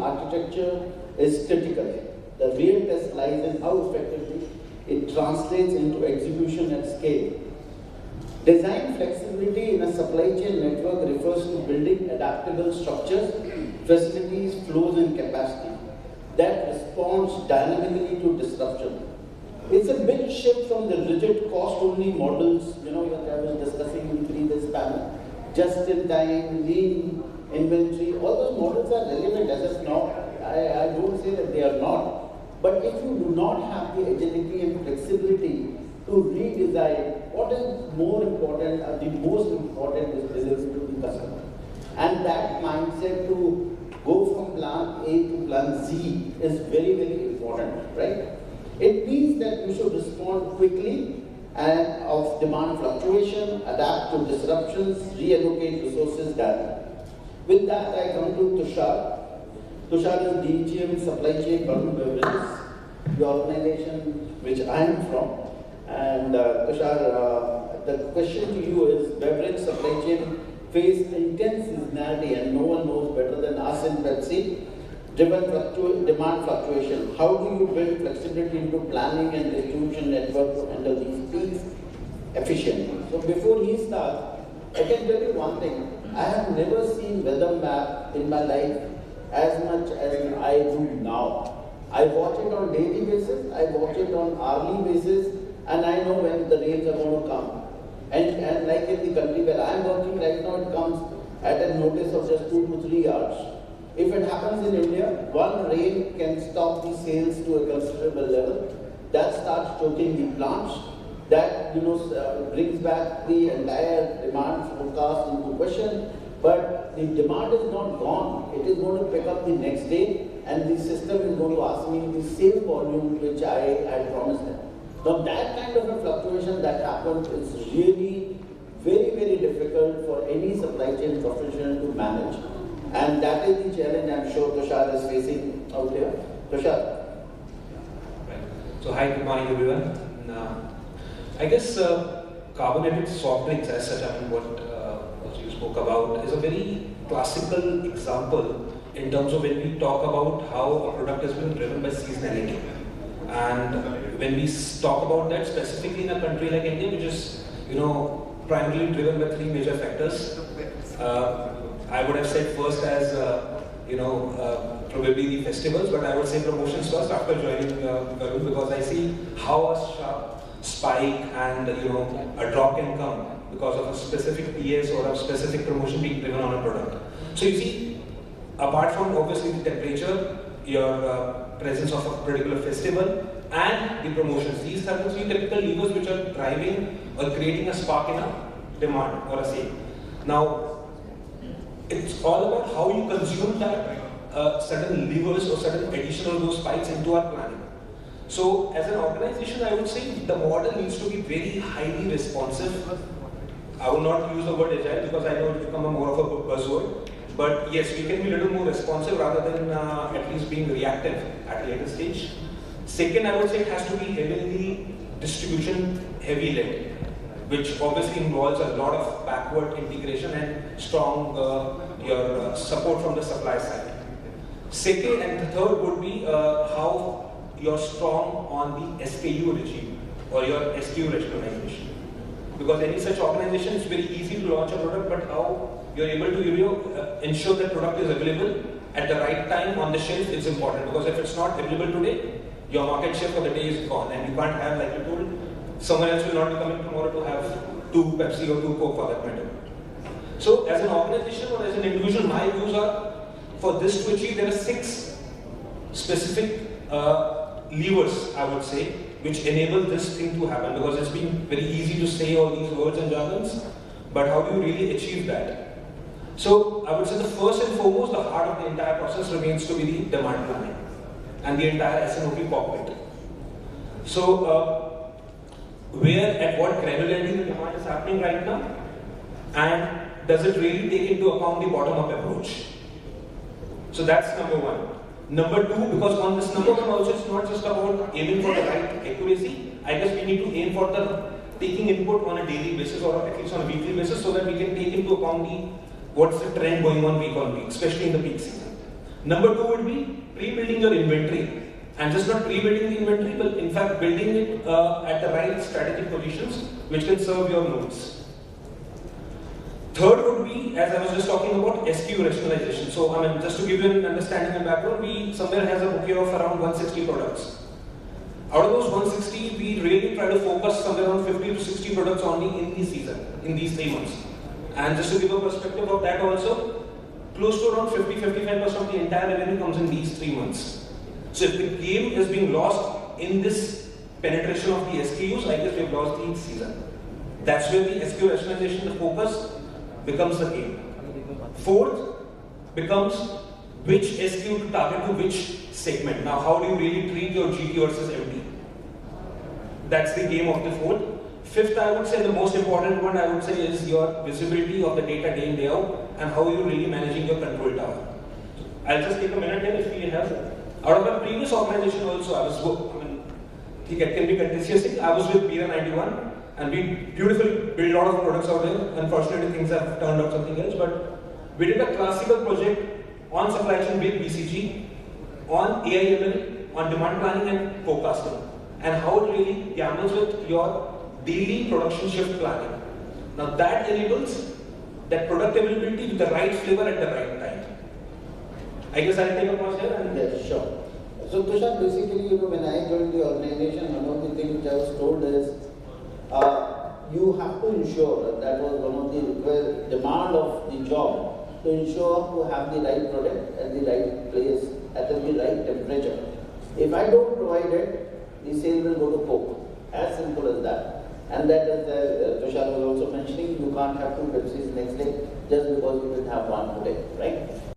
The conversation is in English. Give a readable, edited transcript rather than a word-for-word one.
architecture is critical. The real test lies in how effectively it translates into execution at scale. Design flexibility in a supply chain network refers to building adaptable structures, facilities, flows, and capacity that responds dynamically to disruption. It's a big shift from the rigid cost-only models, that I was discussing in previous panel, just-in-time, lean, inventory. All those models are relevant as of now. I don't say that they are not. But if you do not have the agility and flexibility to redesign, what is more important, or the most important, is delivery to the customer. And that mindset to go from plan A to plan Z is very, very important, right? It means that you should respond quickly and of demand fluctuation, adapt to disruptions, reallocate resources dynamically. With that, I come to Tushar. Tushar is DGM Supply Chain, Varun Beverages, the organization which I am from. And Tushar, the question to you is, beverage supply chain faced intense seasonality, and no one knows better than us in Pepsi, driven demand fluctuation. How do you build flexibility into planning and distribution network to handle these peaks efficiently? So before he starts, I can tell you one thing. I have never seen weather map in my life as much as I do now. I watch it on daily basis, I watch it on hourly basis, and I know when the rains are going to come. And like in the country where I am working right now, it comes at a notice of just 2 to 3 hours. If it happens in India, one rain can stop the sales to a considerable level. That starts choking the plants. That brings back the entire demand forecast into question. But the demand is not gone. It is going to pick up the next day, and the system is going to ask me the same volume which I had promised them. Now that kind of a fluctuation that happens is really very, very difficult for any supply chain professional to manage. And that is the challenge I'm sure Tushar is facing out here. Tushar. Right. So hi, good morning everyone. I guess carbonated soft drinks as such, what you spoke about, is a very classical example in terms of when we talk about how a product has been driven by seasonality. And when we talk about that specifically in a country like India, which is primarily driven by 3 major factors, I would have said first as probably the festivals, but I would say promotions first after joining Varun, because I see how a sharp spike and a drop can come because of a specific PS or a specific promotion being driven on a product. So you see, apart from obviously the temperature, your presence of a particular festival and the promotions, these are the 3 typical levers which are driving or creating a spark in a demand or a sale. Now, it's all about how you consume that certain levers or certain additional of those spikes into our planning. So, as an organization, I would say the model needs to be very highly responsive. I will not use the word agile because I know it will become more of a buzzword. But yes, we can be a little more responsive rather than at least being reactive at a later stage. Second, I would say it has to be heavily distribution heavy led, which obviously involves a lot of backward integration and strong your support from the supply side. Second and the third would be how you're strong on the SKU regime or your SKU rationalization. Because any such organization, it's very easy to launch a product, but how you're able to ensure that product is available at the right time on the shelf is important. Because if it's not available today, your market share for the day is gone, and you can't have, like you told, someone else will not be coming tomorrow to have 2 Pepsi or 2 Coke for that matter. So as an organization or as an individual, my views are, for this to achieve, there are 6 specific levers, I would say, which enable this thing to happen, because it's been very easy to say all these words and jargons, but how do you really achieve that? So I would say the first and foremost, the heart of the entire process remains to be the demand planning and the entire S&OP cockpit. So where, at what granularity the demand is happening right now, and does it really take into account the bottom-up approach? So that's number 1. Number 2, because on this number 1 also, it's not just about aiming for the right accuracy. I guess we need to aim for the taking input on a daily basis or at least on a weekly basis, so that we can take into account what's the trend going on week, especially in the peak season. Number two would be pre-building your inventory. And just not pre-building the inventory, but in fact building it at the right strategic positions which can serve your needs. Third would be, as I was just talking about, SKU rationalization. So, I mean, just to give you an understanding and background, we somewhere has a bouquet of around 160 products. Out of those 160, we really try to focus somewhere around 50 to 60 products only in the season, in these 3 months. And just to give a perspective of that also, close to around 50-55% of the entire revenue comes in these 3 months. So if the game is being lost in this penetration of the SKUs, I guess we've lost the season. That's where the SKU rationalization, the focus, becomes the game. Fourth becomes which SKU to target to which segment. Now, how do you really treat your GT versus MT? That's the game of the fourth. Fifth, I would say the most important one, I would say, is your visibility of the data day in, day out, and how you're really managing your control tower. I'll just take a minute here if we have. Out of my previous organization also, it can be contentious. I was with Pira 91, and we beautifully built a lot of products out there. Unfortunately, things have turned out something else, but we did a classical project on supply chain with BCG, on AIML, on demand planning and forecasting, and how it really gambles with your daily production shift planning. Now that enables that product availability with the right flavor at the right time. I guess I'll take a pause here. And yes, sure. So Tushar, basically, when I joined the organization, one of the things which I was told is, you have to ensure, that was one of the demand of the job, to ensure to have the right product at the right place, at the right temperature. If I don't provide it, the sale will go to Coke. As simple as that. And that is, Tushar was also mentioning, you can't have 2 Pepsis next day just because you didn't have one today, right?